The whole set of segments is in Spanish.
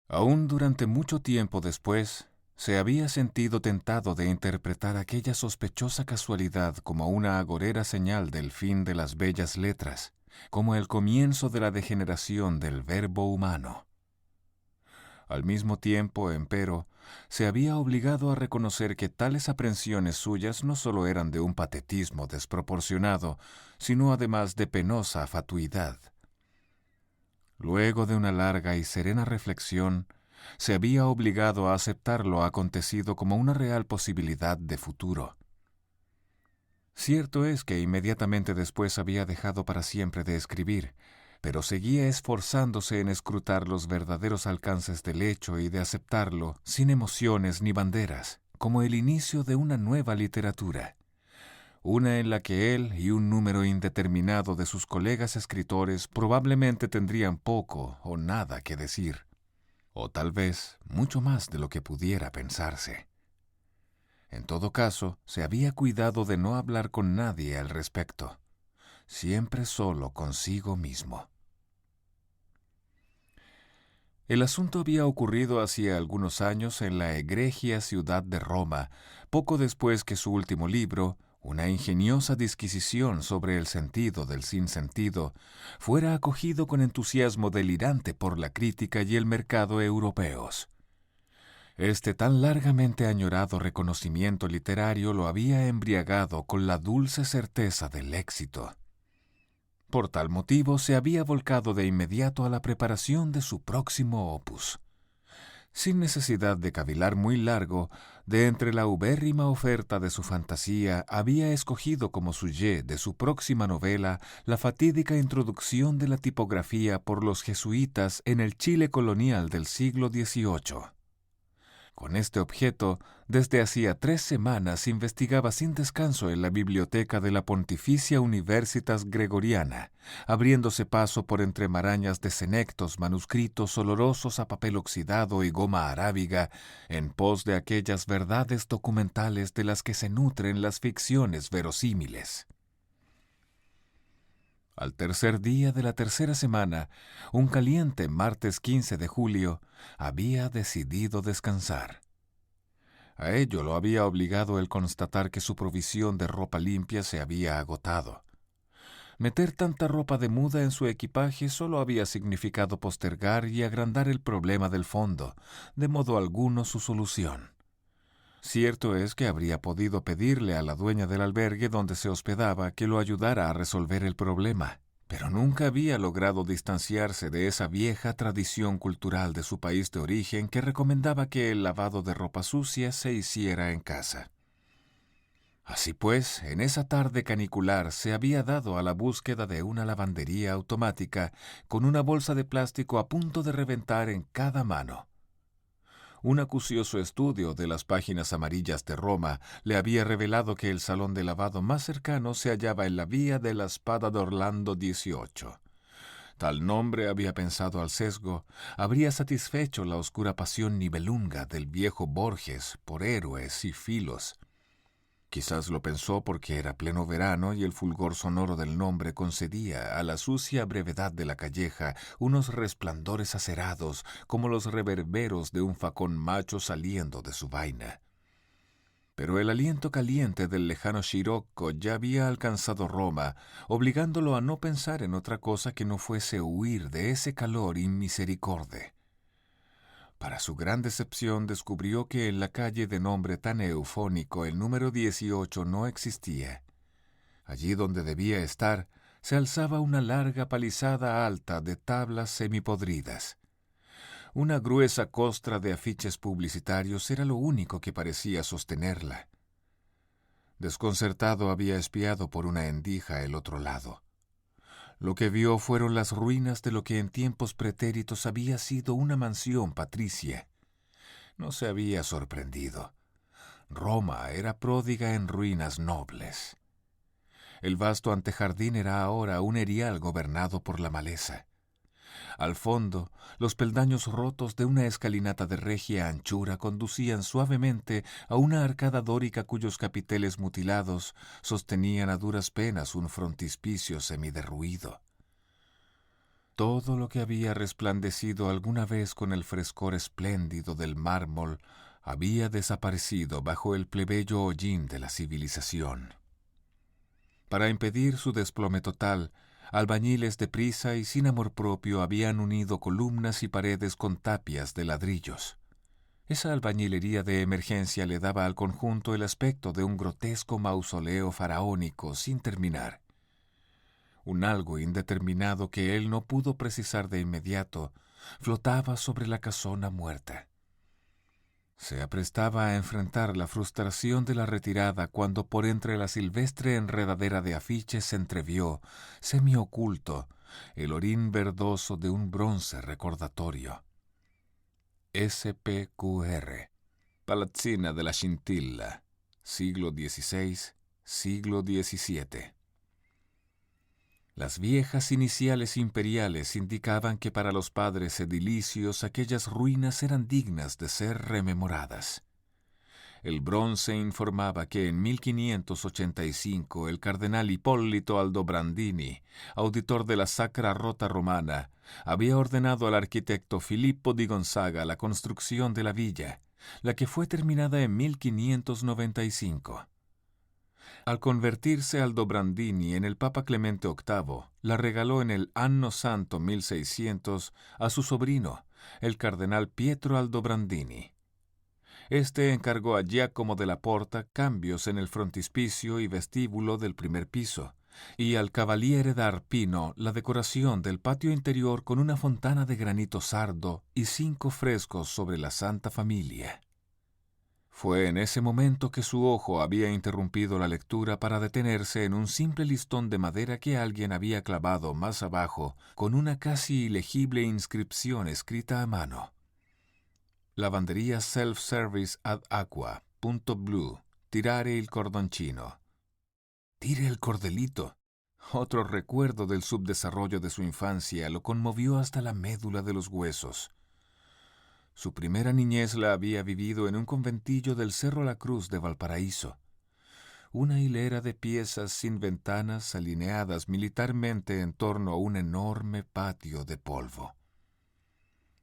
Aún durante mucho tiempo después, se había sentido tentado de interpretar aquella sospechosa casualidad como una agorera señal del fin de las bellas letras, como el comienzo de la degeneración del verbo humano. Al mismo tiempo, empero, se había obligado a reconocer que tales aprensiones suyas no solo eran de un patetismo desproporcionado, sino además de penosa fatuidad. Luego de una larga y serena reflexión, se había obligado a aceptar lo acontecido como una real posibilidad de futuro. Cierto es que inmediatamente después había dejado para siempre de escribir, pero seguía esforzándose en escrutar los verdaderos alcances del hecho y de aceptarlo, sin emociones ni banderas, como el inicio de una nueva literatura, una en la que él y un número indeterminado de sus colegas escritores probablemente tendrían poco o nada que decir, o tal vez mucho más de lo que pudiera pensarse. En todo caso, se había cuidado de no hablar con nadie al respecto, siempre solo consigo mismo. El asunto había ocurrido hacía algunos años en la egregia ciudad de Roma, poco después que su último libro, una ingeniosa disquisición sobre el sentido del sinsentido, fuera acogido con entusiasmo delirante por la crítica y el mercado europeos. Este tan largamente añorado reconocimiento literario lo había embriagado con la dulce certeza del éxito. Por tal motivo se había volcado de inmediato a la preparación de su próximo opus. Sin necesidad de cavilar muy largo, de entre la ubérrima oferta de su fantasía había escogido como sujet de su próxima novela la fatídica introducción de la tipografía por los jesuitas en el Chile colonial del siglo XVIII. Con este objeto, desde hacía 3 semanas investigaba sin descanso en la biblioteca de la Pontificia Universitas Gregoriana, abriéndose paso por entre marañas de senectos manuscritos olorosos a papel oxidado y goma arábiga, en pos de aquellas verdades documentales de las que se nutren las ficciones verosímiles. Al tercer día de la tercera semana, un caliente martes 15 de julio, había decidido descansar. A ello lo había obligado el constatar que su provisión de ropa limpia se había agotado. Meter tanta ropa de muda en su equipaje solo había significado postergar y agrandar el problema del fondo, de modo alguno su solución. Cierto es que habría podido pedirle a la dueña del albergue donde se hospedaba que lo ayudara a resolver el problema, pero nunca había logrado distanciarse de esa vieja tradición cultural de su país de origen que recomendaba que el lavado de ropa sucia se hiciera en casa. Así pues, en esa tarde canicular se había dado a la búsqueda de una lavandería automática con una bolsa de plástico a punto de reventar en cada mano. Un acucioso estudio de las páginas amarillas de Roma le había revelado que el salón de lavado más cercano se hallaba en la vía de la Spada d'Orlando 18. Tal nombre, había pensado al sesgo, habría satisfecho la oscura pasión nibelunga del viejo Borges por héroes y filos. Quizás lo pensó porque era pleno verano y el fulgor sonoro del nombre concedía a la sucia brevedad de la calleja unos resplandores acerados como los reverberos de un facón macho saliendo de su vaina. Pero el aliento caliente del lejano Scirocco ya había alcanzado Roma, obligándolo a no pensar en otra cosa que no fuese huir de ese calor inmisericorde. Para su gran decepción descubrió que en la calle de nombre tan eufónico el número 18 no existía. Allí donde debía estar se alzaba una larga palizada alta de tablas semipodridas. Una gruesa costra de afiches publicitarios era lo único que parecía sostenerla. Desconcertado había espiado por una endija el otro lado. Lo que vio fueron las ruinas de lo que en tiempos pretéritos había sido una mansión patricia. No se había sorprendido. Roma era pródiga en ruinas nobles. El vasto antejardín era ahora un erial gobernado por la maleza. Al fondo, los peldaños rotos de una escalinata de regia anchura conducían suavemente a una arcada dórica cuyos capiteles mutilados sostenían a duras penas un frontispicio semiderruido. Todo lo que había resplandecido alguna vez con el frescor espléndido del mármol había desaparecido bajo el plebeyo hollín de la civilización. Para impedir su desplome total, albañiles deprisa y sin amor propio habían unido columnas y paredes con tapias de ladrillos. Esa albañilería de emergencia le daba al conjunto el aspecto de un grotesco mausoleo faraónico sin terminar. Un algo indeterminado que él no pudo precisar de inmediato flotaba sobre la casona muerta. Se aprestaba a enfrentar la frustración de la retirada cuando por entre la silvestre enredadera de afiches se entrevió, semioculto, el orín verdoso de un bronce recordatorio. SPQR, Palazzina de la Scintilla, siglo XVI, siglo XVII. Las viejas iniciales imperiales indicaban que para los padres edilicios aquellas ruinas eran dignas de ser rememoradas. El bronce informaba que en 1585 el cardenal Ippolito Aldobrandini, auditor de la Sacra Rota Romana, había ordenado al arquitecto Filippo di Gonzaga la construcción de la villa, la que fue terminada en 1595. Al convertirse Aldobrandini en el Papa Clemente VIII, la regaló en el Anno Santo 1600 a su sobrino, el cardenal Pietro Aldobrandini. Este encargó a Giacomo della Porta cambios en el frontispicio y vestíbulo del primer piso, y al Cavaliere d'Arpino la decoración del patio interior con una fontana de granito sardo y 5 frescos sobre la Santa Familia. Fue en ese momento que su ojo había interrumpido la lectura para detenerse en un simple listón de madera que alguien había clavado más abajo con una casi ilegible inscripción escrita a mano. Lavandería Self-Service ad Aqua, punto Blue, tirare il cordoncino. Tire el cordelito. Otro recuerdo del subdesarrollo de su infancia lo conmovió hasta la médula de los huesos. Su primera niñez la había vivido en un conventillo del Cerro La Cruz de Valparaíso. Una hilera de piezas sin ventanas alineadas militarmente en torno a un enorme patio de polvo.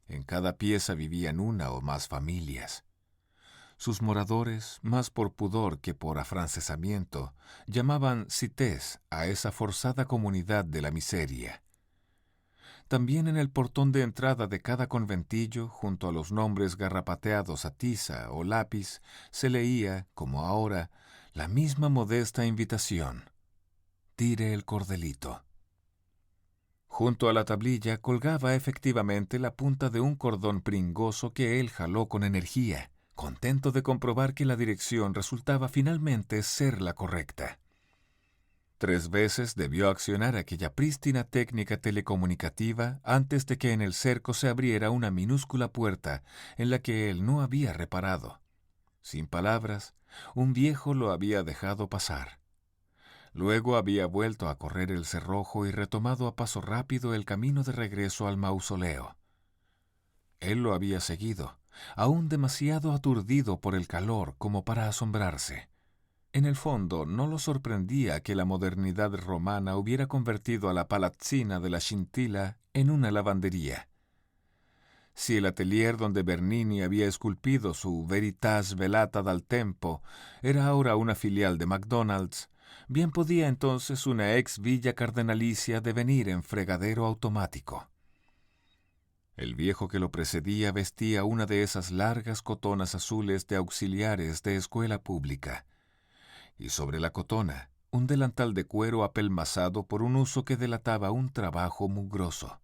En cada pieza vivían una o más familias. Sus moradores, más por pudor que por afrancesamiento, llamaban cités a esa forzada comunidad de la miseria. También en el portón de entrada de cada conventillo, junto a los nombres garrapateados a tiza o lápiz, se leía, como ahora, la misma modesta invitación: tire el cordelito. Junto a la tablilla colgaba efectivamente la punta de un cordón pringoso que él jaló con energía, contento de comprobar que la dirección resultaba finalmente ser la correcta. 3 veces debió accionar aquella prístina técnica telecomunicativa antes de que en el cerco se abriera una minúscula puerta en la que él no había reparado. Sin palabras, un viejo lo había dejado pasar. Luego había vuelto a correr el cerrojo y retomado a paso rápido el camino de regreso al mausoleo. Él lo había seguido, aún demasiado aturdido por el calor como para asombrarse. En el fondo, no lo sorprendía que la modernidad romana hubiera convertido a la Palazzina de la Scintilla en una lavandería. Si el atelier donde Bernini había esculpido su Veritas Velata dal Tempo era ahora una filial de McDonald's, bien podía entonces una ex villa cardenalicia devenir en fregadero automático. El viejo que lo precedía vestía una de esas largas cotonas azules de auxiliares de escuela pública, y sobre la cotona un delantal de cuero apelmazado por un uso que delataba un trabajo mugroso.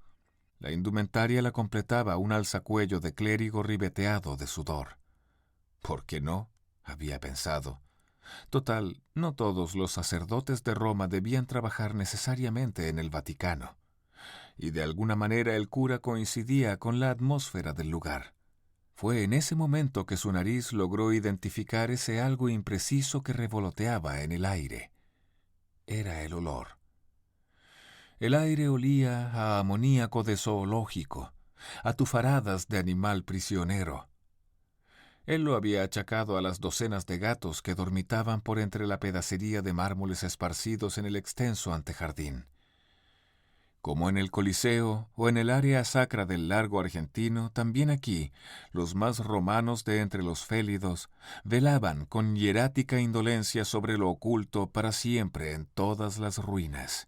La indumentaria la completaba un alzacuello de clérigo ribeteado de sudor. ¿Por qué no?, había pensado. Total, no todos los sacerdotes de Roma debían trabajar necesariamente en el Vaticano, y de alguna manera el cura coincidía con la atmósfera del lugar. Fue en ese momento que su nariz logró identificar ese algo impreciso que revoloteaba en el aire. Era el olor. El aire olía a amoníaco de zoológico, a tufaradas de animal prisionero. Él lo había achacado a las docenas de gatos que dormitaban por entre la pedacería de mármoles esparcidos en el extenso antejardín. Como en el Coliseo o en el área sacra del Largo Argentino, también aquí, los más romanos de entre los félidos velaban con hierática indolencia sobre lo oculto para siempre en todas las ruinas.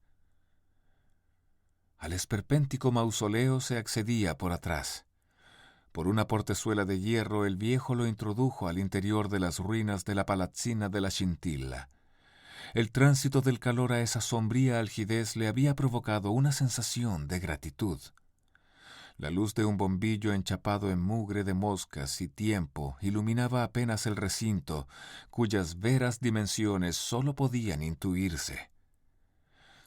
Al esperpéntico mausoleo se accedía por atrás. Por una portezuela de hierro el viejo lo introdujo al interior de las ruinas de la Palazzina de la Scintilla. El tránsito del calor a esa sombría algidez le había provocado una sensación de gratitud. La luz de un bombillo enchapado en mugre de moscas y tiempo iluminaba apenas el recinto, cuyas veras dimensiones sólo podían intuirse.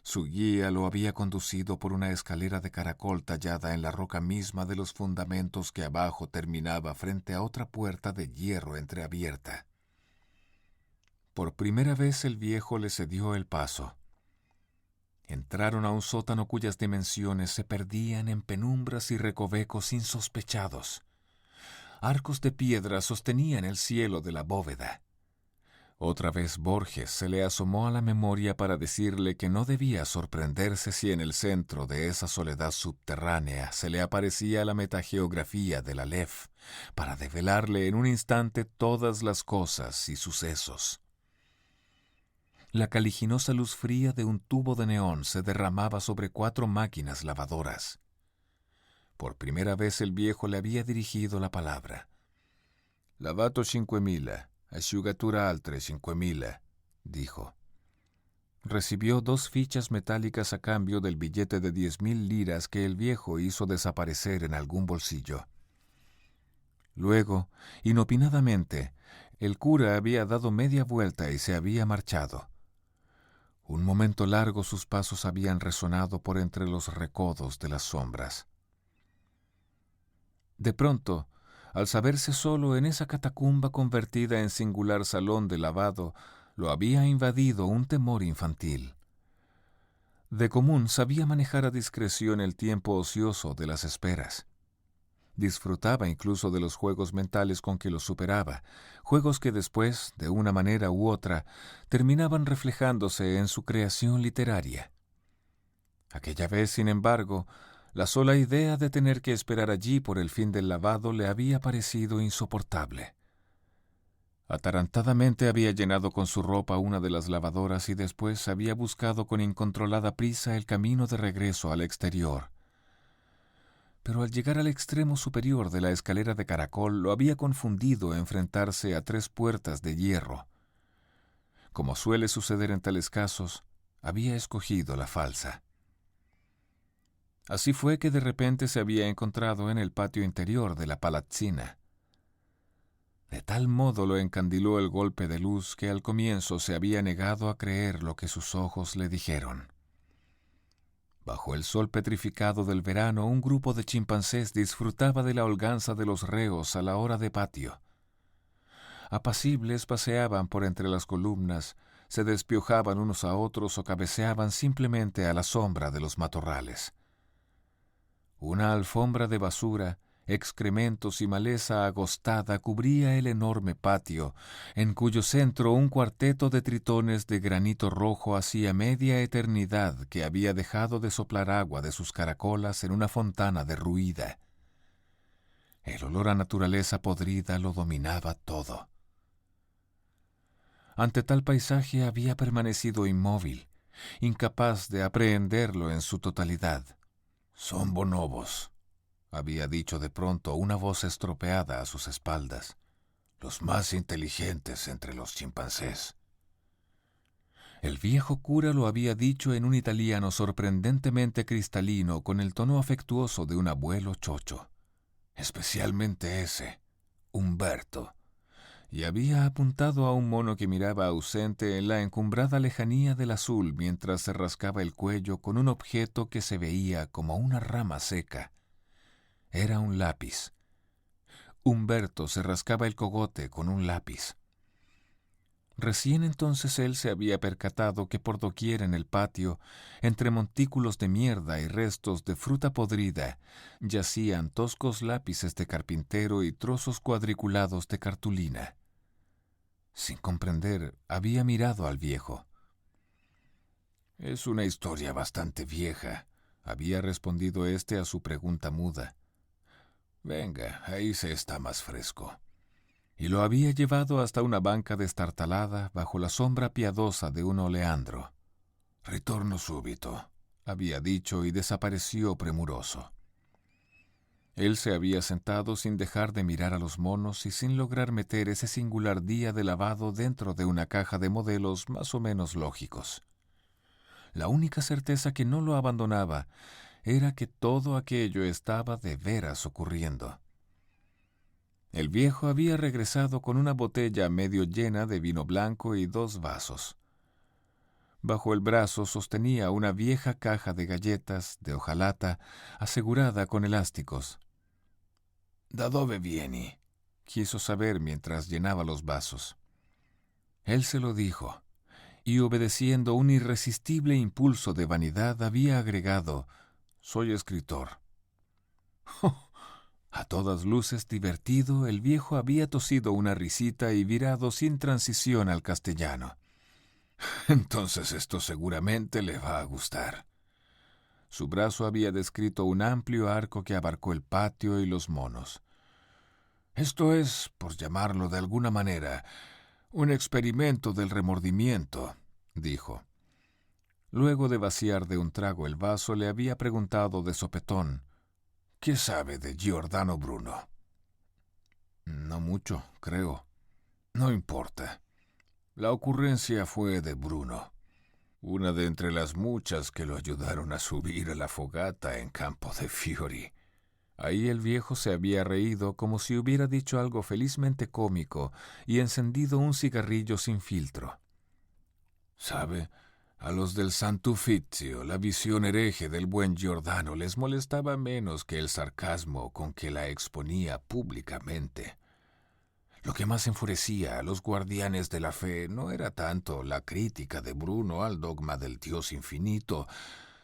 Su guía lo había conducido por una escalera de caracol tallada en la roca misma de los fundamentos que abajo terminaba frente a otra puerta de hierro entreabierta. Por primera vez el viejo le cedió el paso. Entraron a un sótano cuyas dimensiones se perdían en penumbras y recovecos insospechados. Arcos de piedra sostenían el cielo de la bóveda. Otra vez Borges se le asomó a la memoria para decirle que no debía sorprenderse si en el centro de esa soledad subterránea se le aparecía la metageografía del Aleph para develarle en un instante todas las cosas y sucesos. La caliginosa luz fría de un tubo de neón se derramaba sobre 4 máquinas lavadoras. Por primera vez el viejo le había dirigido la palabra. «Lavato 5.000, asciugatura altre 5.000», dijo. Recibió 2 fichas metálicas a cambio del billete de 10.000 liras que el viejo hizo desaparecer en algún bolsillo. Luego, inopinadamente, el cura había dado media vuelta y se había marchado. Un momento largo sus pasos habían resonado por entre los recodos de las sombras. De pronto, al saberse solo en esa catacumba convertida en singular salón de lavado, lo había invadido un temor infantil. De común sabía manejar a discreción el tiempo ocioso de las esperas. Disfrutaba incluso de los juegos mentales con que los superaba, juegos que después, de una manera u otra, terminaban reflejándose en su creación literaria. Aquella vez, sin embargo, la sola idea de tener que esperar allí por el fin del lavado le había parecido insoportable. Atarantadamente había llenado con su ropa una de las lavadoras y después había buscado con incontrolada prisa el camino de regreso al exterior. Pero al llegar al extremo superior de la escalera de caracol lo había confundido enfrentarse a 3 puertas de hierro. Como suele suceder en tales casos, había escogido la falsa. Así fue que de repente se había encontrado en el patio interior de la Palazzina. De tal modo lo encandiló el golpe de luz que al comienzo se había negado a creer lo que sus ojos le dijeron. Bajo el sol petrificado del verano, un grupo de chimpancés disfrutaba de la holganza de los reos a la hora de patio. Apacibles paseaban por entre las columnas, se despiojaban unos a otros o cabeceaban simplemente a la sombra de los matorrales. Una alfombra de basura, excrementos y maleza agostada cubría el enorme patio, en cuyo centro un cuarteto de tritones de granito rojo hacía media eternidad que había dejado de soplar agua de sus caracolas en una fontana derruida. El olor a naturaleza podrida lo dominaba todo. Ante tal paisaje había permanecido inmóvil, incapaz de aprehenderlo en su totalidad. «Son bonobos», había dicho de pronto una voz estropeada a sus espaldas, «los más inteligentes entre los chimpancés». El viejo cura lo había dicho en un italiano sorprendentemente cristalino con el tono afectuoso de un abuelo chocho. «Especialmente ese, Umberto», y había apuntado a un mono que miraba ausente en la encumbrada lejanía del azul mientras se rascaba el cuello con un objeto que se veía como una rama seca. Era un lápiz. Humberto se rascaba el cogote con un lápiz. Recién entonces él se había percatado que por doquier en el patio, entre montículos de mierda y restos de fruta podrida, yacían toscos lápices de carpintero y trozos cuadriculados de cartulina. Sin comprender, había mirado al viejo. «Es una historia bastante vieja», había respondido éste a su pregunta muda. «Venga, ahí se está más fresco». Y lo había llevado hasta una banca destartalada bajo la sombra piadosa de un oleandro. «Ritorno súbito», había dicho y desapareció premuroso. Él se había sentado sin dejar de mirar a los monos y sin lograr meter ese singular día de lavado dentro de una caja de modelos más o menos lógicos. La única certeza que no lo abandonaba era que todo aquello estaba de veras ocurriendo. El viejo había regresado con una botella medio llena de vino blanco y 2 vasos. Bajo el brazo sostenía una vieja caja de galletas de hojalata asegurada con elásticos. «¿Da dove vieni?», quiso saber mientras llenaba los vasos. Él se lo dijo, y obedeciendo un irresistible impulso de vanidad había agregado: «Soy escritor». A todas luces divertido, el viejo había tosido una risita y virado sin transición al castellano. «Entonces esto seguramente le va a gustar». Su brazo había descrito un amplio arco que abarcó el patio y los monos. «Esto es, por llamarlo de alguna manera, un experimento del remordimiento», dijo. Luego de vaciar de un trago el vaso, le había preguntado de sopetón: «¿Qué sabe de Giordano Bruno?». «No mucho, creo». «No importa. La ocurrencia fue de Bruno, una de entre las muchas que lo ayudaron a subir a la fogata en Campo de Fiori». Ahí el viejo se había reído como si hubiera dicho algo felizmente cómico y encendido un cigarrillo sin filtro. «¿Sabe? A los del Sant'Uffizio la visión hereje del buen Giordano les molestaba menos que el sarcasmo con que la exponía públicamente. Lo que más enfurecía a los guardianes de la fe no era tanto la crítica de Bruno al dogma del Dios infinito,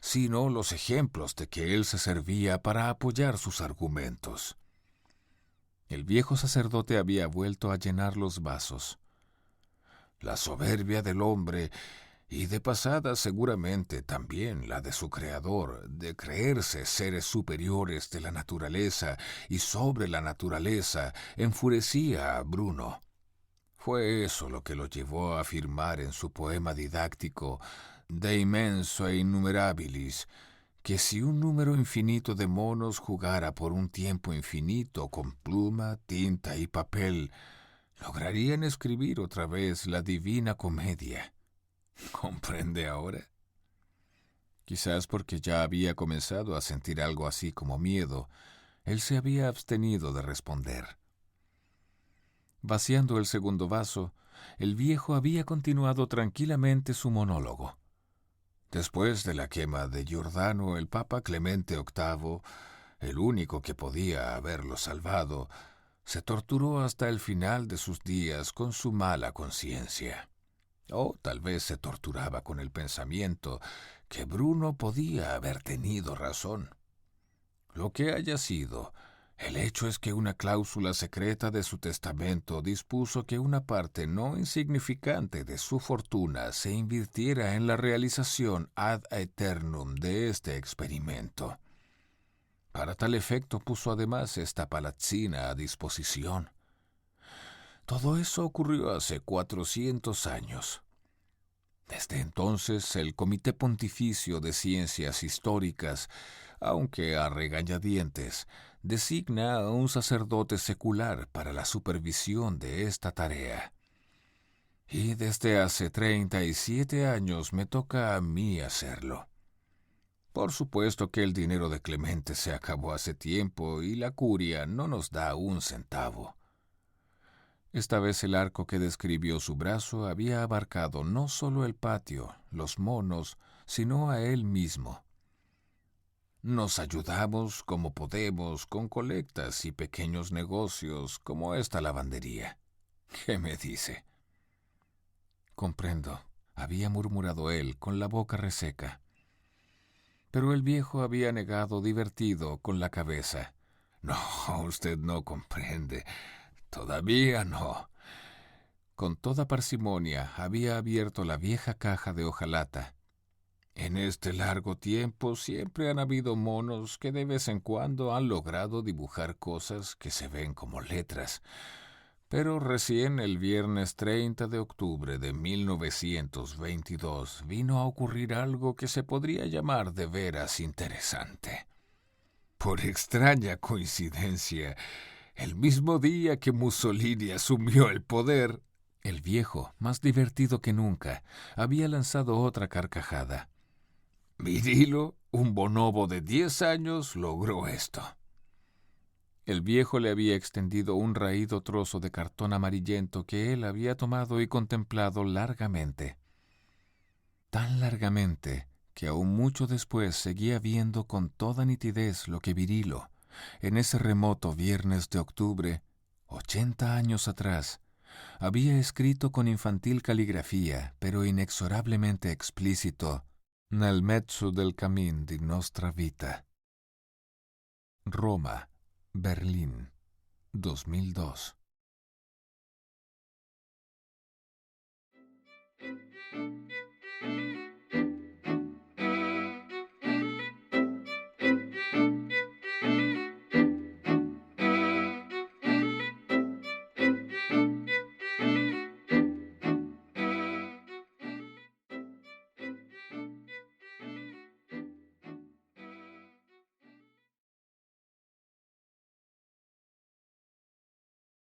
sino los ejemplos de que él se servía para apoyar sus argumentos». El viejo sacerdote había vuelto a llenar los vasos. «La soberbia del hombre, y de pasada seguramente también la de su creador, de creerse seres superiores de la naturaleza y sobre la naturaleza, enfurecía a Bruno. Fue eso lo que lo llevó a afirmar en su poema didáctico De immenso e innumerabilis, que si un número infinito de monos jugara por un tiempo infinito con pluma, tinta y papel, lograrían escribir otra vez la Divina Comedia. ¿Comprende ahora?». Quizás porque ya había comenzado a sentir algo así como miedo, él se había abstenido de responder. Vaciando el segundo vaso, el viejo había continuado tranquilamente su monólogo. «Después de la quema de Giordano, el Papa Clemente VIII, el único que podía haberlo salvado, se torturó hasta el final de sus días con su mala conciencia. O tal vez se torturaba con el pensamiento que Bruno podía haber tenido razón. Lo que haya sido, el hecho es que una cláusula secreta de su testamento dispuso que una parte no insignificante de su fortuna se invirtiera en la realización ad aeternum de este experimento. Para tal efecto puso además esta palazzina a disposición. Todo eso ocurrió hace 400 años. Desde entonces, el Comité Pontificio de Ciencias Históricas, aunque a regañadientes, designa a un sacerdote secular para la supervisión de esta tarea. Y desde hace 37 años me toca a mí hacerlo. Por supuesto que el dinero de Clemente se acabó hace tiempo y la curia no nos da un centavo». Esta vez el arco que describió su brazo había abarcado no solo el patio, los monos, sino a él mismo. «Nos ayudamos como podemos con colectas y pequeños negocios como esta lavandería. ¿Qué me dice?». «Comprendo», había murmurado él con la boca reseca. Pero el viejo había negado divertido con la cabeza. «No, usted no comprende. Todavía no». Con toda parsimonia había abierto la vieja caja de hojalata. En este largo tiempo siempre han habido monos que de vez en cuando han logrado dibujar cosas que se ven como letras. Pero recién el viernes 30 de octubre de 1922 vino a ocurrir algo que se podría llamar de veras interesante. Por extraña coincidencia, el mismo día que Mussolini asumió el poder, el viejo, más divertido que nunca, había lanzado otra carcajada. Virilo, un bonobo de 10 años, logró esto. El viejo le había extendido un raído trozo de cartón amarillento que él había tomado y contemplado largamente. Tan largamente que aún mucho después seguía viendo con toda nitidez lo que Virilo, en ese remoto viernes de octubre, 80 años atrás, había escrito con infantil caligrafía, pero inexorablemente explícito, nel mezzo del cammin di nostra vita. Roma, Berlín, 2002.